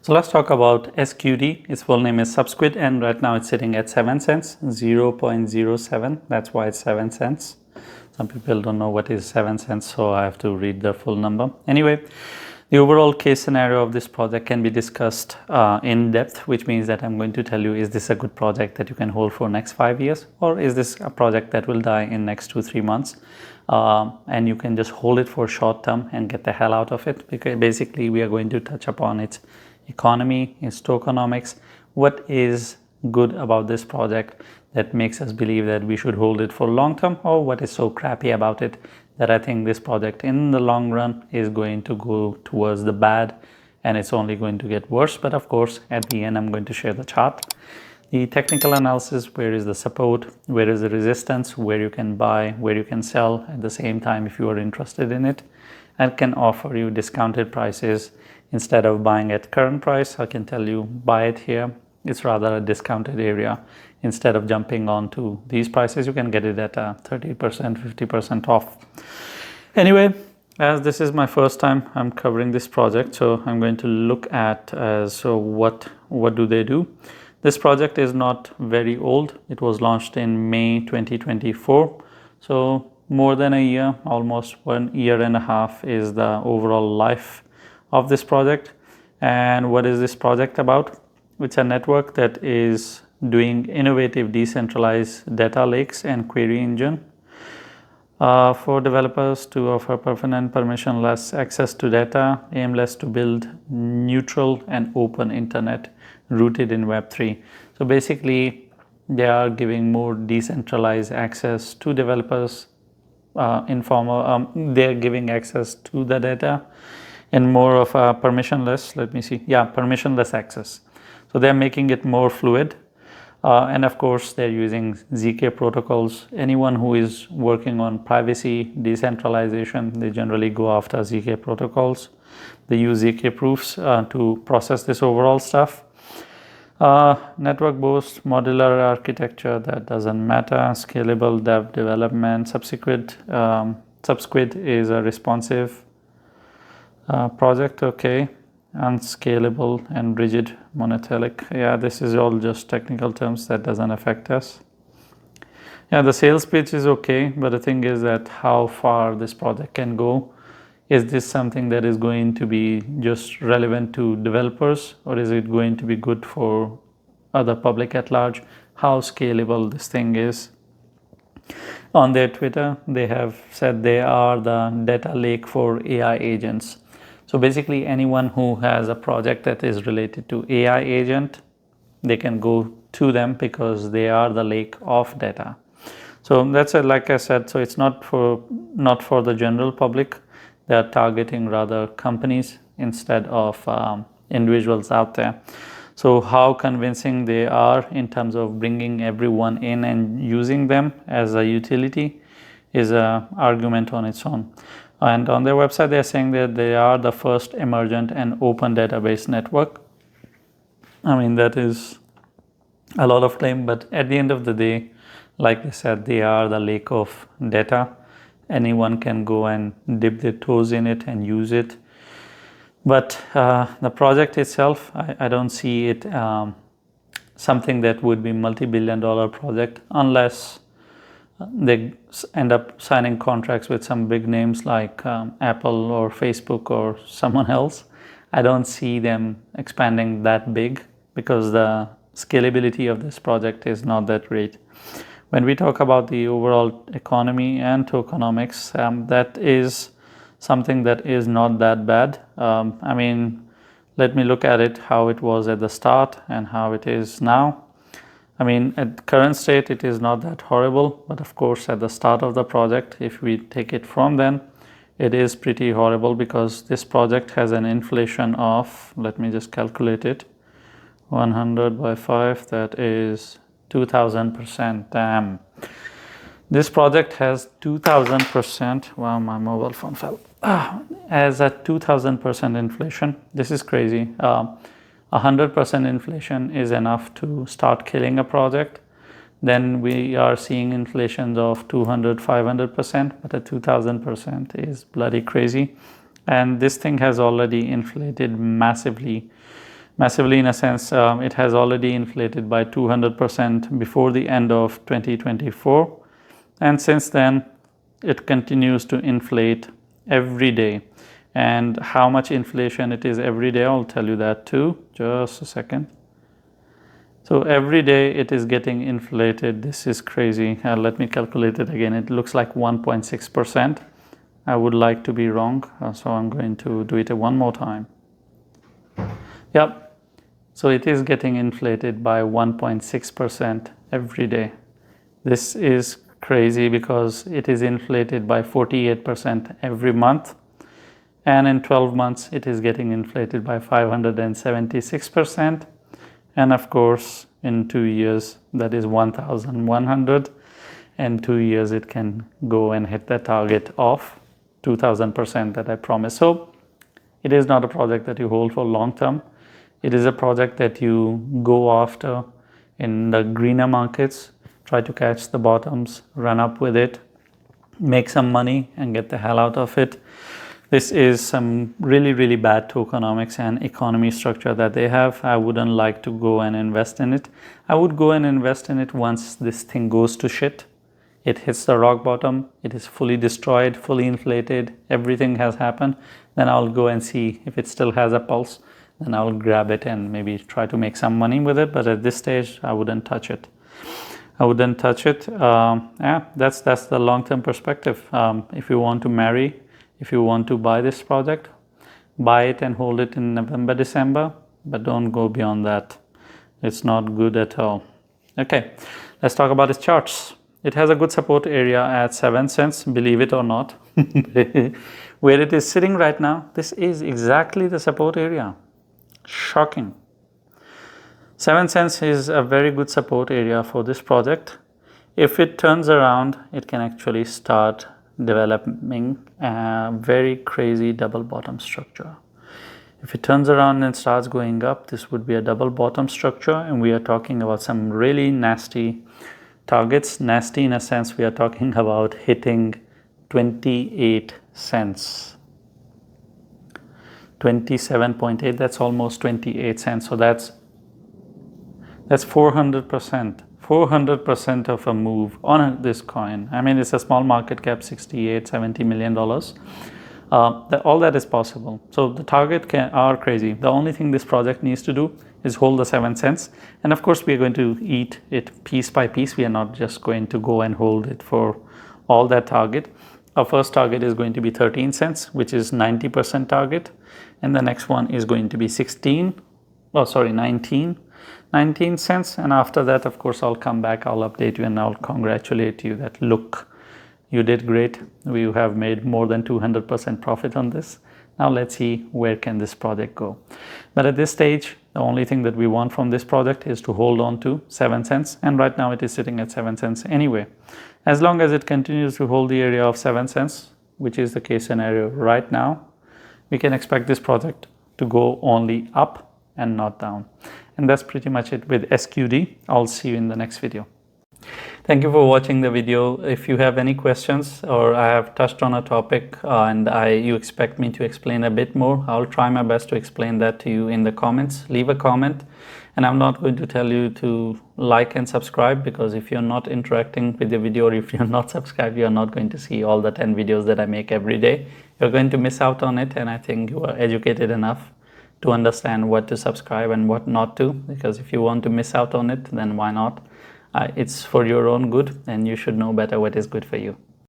So let's talk about SQD. Its full name is Subsquid, and right now it's sitting at 7 cents, 0.07. That's why it's 7 cents. Some people don't know what is 7 cents, so I have to read the full number. Anyway, the overall case scenario of this project can be discussed in depth, which means that I'm going to tell you, is this a good project that you can hold for next 5 years, or is this a project that will die in next 2-3 months and you can just hold it for short term and get the hell out of it? Because basically we are going to touch upon its economy, its tokenomics, what is good about this project that makes us believe that we should hold it for long term, or what is so crappy about it that I think this project in the long run is going to go towards the bad and it's only going to get worse. But of course, at the end, I'm going to share the chart, the technical analysis, where is the support, where is the resistance, where you can buy, where you can sell at the same time if you are interested in it, and can offer you discounted prices. Instead of buying at current price, I can tell you buy it here. It's rather a discounted area. Instead of jumping on to these prices, you can get it at 30%, 50% off. Anyway, as this is my first time I'm covering this project, so I'm going to look at so what do they do. This project is not very old. It was launched in May 2024. So more than a year, almost 1.5 years is the overall life of this project. And what is this project about? It's a network that is doing innovative decentralized data lakes and query engine for developers to offer permanent permissionless access to data, aimless to build neutral and open internet rooted in Web3. So basically they are giving more decentralized access to developers, they're giving access to the data and more of a permissionless, permissionless access. So they're making it more fluid. And of course, they're using ZK protocols. Anyone who is working on privacy, decentralization, they generally go after ZK protocols. They use ZK proofs to process this overall stuff. Network boasts modular architecture that doesn't matter, scalable dev development. Subsquid is a responsive project, okay, unscalable and rigid monolithic. Yeah, this is all just technical terms that doesn't affect us. Yeah, the sales pitch is okay, but the thing is that how far this project can go. Is this something that is going to be just relevant to developers, or is it going to be good for other public at large? How scalable this thing is. On their Twitter, they have said they are the data lake for AI agents. So basically anyone who has a project that is related to AI agent, they can go to them because they are the lake of data. So that's it, like I said, so it's not for the general public. They are targeting rather companies instead of individuals out there. So how convincing they are in terms of bringing everyone in and using them as a utility is an argument on its own. And on their website, they're saying that they are the first emergent and open database network. I mean, that is a lot of claim, but at the end of the day, like they said, they are the lake of data. Anyone can go and dip their toes in it and use it. But the project itself, I don't see it something that would be multi-billion-dollar project unless they end up signing contracts with some big names like Apple or Facebook or someone else. I don't see them expanding that big because the scalability of this project is not that great. When we talk about the overall economy and tokenomics, that is something that is not that bad. I mean, let me look at it, how it was at the start and how it is now. I mean, at current state, it is not that horrible, but of course, at the start of the project, if we take it from then, it is pretty horrible because this project has an inflation of, let me just calculate it, 100 by 5, that is 2000%. Damn. This project has 2000%. Wow, my mobile phone fell. Has a 2000% inflation. This is crazy. 100% inflation is enough to start killing a project. Then we are seeing inflations of 200, 500%, but a 2000% is bloody crazy. And this thing has already inflated massively Massively in a sense, it has already inflated by 200% before the end of 2024, and since then it continues to inflate every day. And how much inflation it is every day, I'll tell you that too. Just a second. So every day it is getting inflated. This is crazy. Let me calculate it again. It looks like 1.6%. I would like to be wrong, so I'm going to do it one more time. Yep. So it is getting inflated by 1.6% every day. This is crazy because it is inflated by 48% every month. And in 12 months, it is getting inflated by 576%. And of course, in 2 years, that is 1,100. In 2 years, it can go and hit the target of 2,000% that I promised. So it is not a project that you hold for long term. It is a project that you go after in the greener markets, try to catch the bottoms, run up with it, make some money and get the hell out of it. This is some really, really bad tokenomics and economy structure that they have. I wouldn't like to go and invest in it. I would go and invest in it once this thing goes to shit. It hits the rock bottom, it is fully destroyed, fully inflated, everything has happened. Then I'll go and see if it still has a pulse. Then I'll grab it and maybe try to make some money with it. But at this stage, I wouldn't touch it. I wouldn't touch it. Yeah, that's the long-term perspective. If you want to marry, if you want to buy this project, buy it and hold it in November, December, but don't go beyond that. It's not good at all. Okay, let's talk about its charts. It has a good support area at 7 cents, believe it or not. Where it is sitting right now, this is exactly the support area. Shocking. 7 cents is a very good support area for this project. If it turns around, it can actually start developing a very crazy double bottom structure. If it turns around and starts going up, this would be a double bottom structure, and we are talking about some really nasty targets. Nasty in a sense, we are talking about hitting 28 cents. 27.8, that's almost 28 cents. So that's 400% of a move on this coin. I mean, it's a small market cap, $68-70 million. All that is possible. So the target are crazy. The only thing this project needs to do is hold the 7 cents. And of course, we are going to eat it piece by piece. We are not just going to go and hold it for all that target. Our first target is going to be 13 cents, which is 90% target. And the next one is going to be 19 cents. And after that, of course, I'll come back, I'll update you, and I'll congratulate you that, look, you did great. We have made more than 200% profit on this. Now let's see where can this project go. But at this stage, the only thing that we want from this project is to hold on to 7 cents. And right now it is sitting at 7 cents anyway. As long as it continues to hold the area of 7 cents, which is the case scenario right now, we can expect this project to go only up and not down. And that's pretty much it with SQD. I'll see you in the next video. Thank you for watching the video. If you have any questions or I have touched on a topic and you expect me to explain a bit more, I'll try my best to explain that to you in the comments. Leave a comment, and I'm not going to tell you to like and subscribe, because if you're not interacting with the video or if you're not subscribed, you're not going to see all the 10 videos that I make every day. You're going to miss out on it, and I think you are educated enough to understand what to subscribe and what not to, because if you want to miss out on it, then why not? It's for your own good, and you should know better what is good for you.